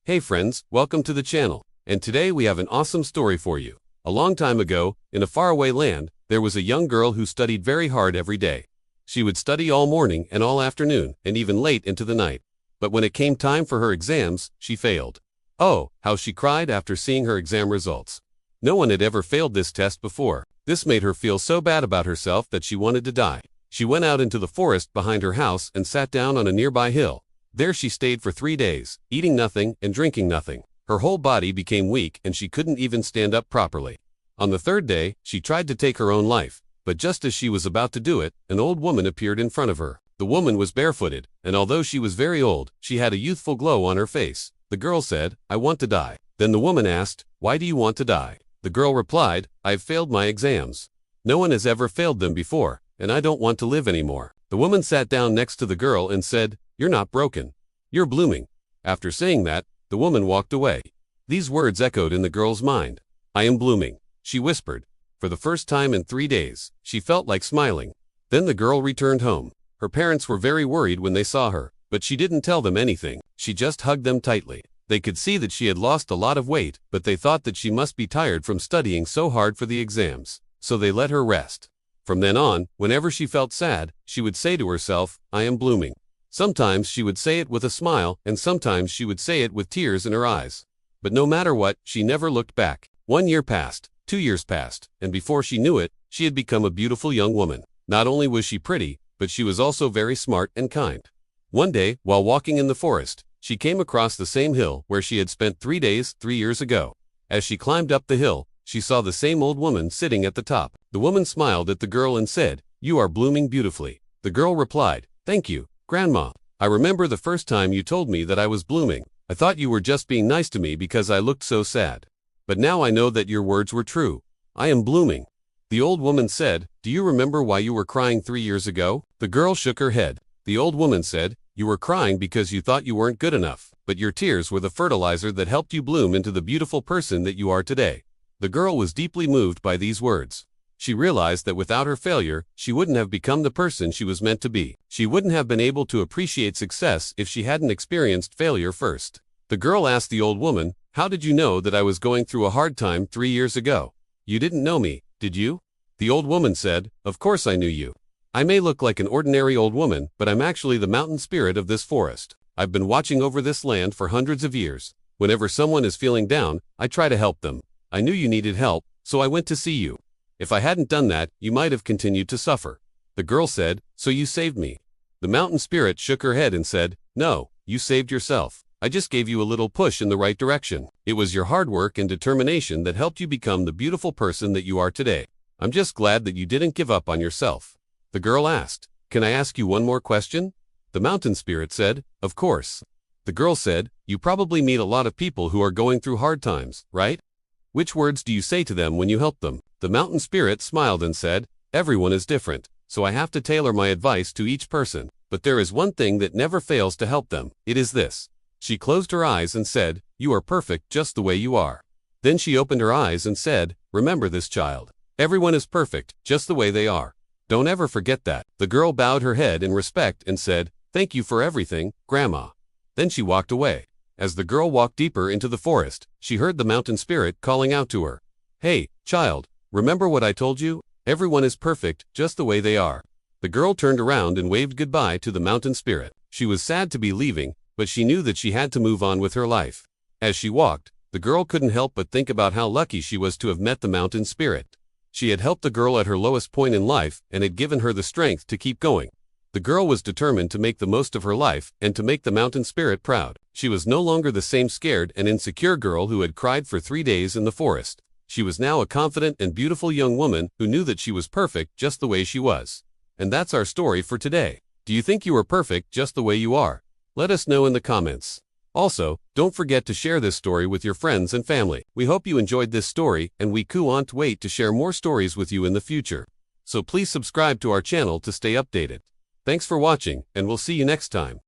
Hey friends, welcome to the channel. And today we have an awesome story for you. A long time ago, in a faraway land, there was a young girl who studied very hard every day. She would study all morning and all afternoon, and even late into the night. But when it came time for her exams, she failed. Oh, how she cried after seeing her exam results. No one had ever failed this test before. This made her feel so bad about herself that she wanted to die. She went out into the forest behind her house and sat down on a nearby hill. There she stayed for 3 days, eating nothing and drinking nothing. Her whole body became weak and she couldn't even stand up properly. On the third day, she tried to take her own life, but just as she was about to do it, an old woman appeared in front of her. The woman was barefooted, and although she was very old, she had a youthful glow on her face. The girl said, "I want to die." Then the woman asked, "Why do you want to die?" The girl replied, "I've failed my exams. No one has ever failed them before, and I don't want to live anymore." The woman sat down next to the girl and said, "You're not broken. You're blooming." After saying that, the woman walked away. These words echoed in the girl's mind. "I am blooming," she whispered. For the first time in 3 days, she felt like smiling. Then the girl returned home. Her parents were very worried when they saw her, but she didn't tell them anything. She just hugged them tightly. They could see that she had lost a lot of weight, but they thought that she must be tired from studying so hard for the exams. So they let her rest. From then on, whenever she felt sad, she would say to herself, "I am blooming." Sometimes she would say it with a smile, and sometimes she would say it with tears in her eyes. But no matter what, she never looked back. 1 year passed, 2 years passed, and before she knew it, she had become a beautiful young woman. Not only was she pretty, but she was also very smart and kind. One day, while walking in the forest, she came across the same hill where she had spent 3 days 3 years ago. As she climbed up the hill, she saw the same old woman sitting at the top. The woman smiled at the girl and said, "You are blooming beautifully." The girl replied, "Thank you, Grandma. I remember the first time you told me that I was blooming. I thought you were just being nice to me because I looked so sad. But now I know that your words were true. I am blooming." The old woman said, "Do you remember why you were crying 3 years ago?" The girl shook her head. The old woman said, "You were crying because you thought you weren't good enough, but your tears were the fertilizer that helped you bloom into the beautiful person that you are today." The girl was deeply moved by these words. She realized that without her failure, she wouldn't have become the person she was meant to be. She wouldn't have been able to appreciate success if she hadn't experienced failure first. The girl asked the old woman, "How did you know that I was going through a hard time 3 years ago? You didn't know me, did you?" The old woman said, "Of course I knew you. I may look like an ordinary old woman, but I'm actually the mountain spirit of this forest. I've been watching over this land for hundreds of years. Whenever someone is feeling down, I try to help them. I knew you needed help, so I went to see you. If I hadn't done that, you might have continued to suffer." The girl said, "So you saved me?" The mountain spirit shook her head and said, "No, you saved yourself. I just gave you a little push in the right direction. It was your hard work and determination that helped you become the beautiful person that you are today. I'm just glad that you didn't give up on yourself." The girl asked, "Can I ask you one more question?" The mountain spirit said, "Of course." The girl said, "You probably meet a lot of people who are going through hard times, right? Which words do you say to them when you help them?" The mountain spirit smiled and said, "Everyone is different, so I have to tailor my advice to each person. But there is one thing that never fails to help them. It is this." She closed her eyes and said, "You are perfect just the way you are." Then she opened her eyes and said, "Remember this, child. Everyone is perfect just the way they are. Don't ever forget that." The girl bowed her head in respect and said, "Thank you for everything, Grandma." Then she walked away. As the girl walked deeper into the forest, she heard the mountain spirit calling out to her, "Hey, child, remember what I told you? Everyone is perfect just the way they are." The girl turned around and waved goodbye to the mountain spirit. She was sad to be leaving, but she knew that she had to move on with her life. As she walked, the girl couldn't help but think about how lucky she was to have met the mountain spirit. She had helped the girl at her lowest point in life and had given her the strength to keep going. The girl was determined to make the most of her life and to make the mountain spirit proud. She was no longer the same scared and insecure girl who had cried for 3 days in the forest. She was now a confident and beautiful young woman who knew that she was perfect just the way she was. And that's our story for today. Do you think you are perfect just the way you are? Let us know in the comments. Also, don't forget to share this story with your friends and family. We hope you enjoyed this story, and we can't wait to share more stories with you in the future. So please subscribe to our channel to stay updated. Thanks for watching, and we'll see you next time.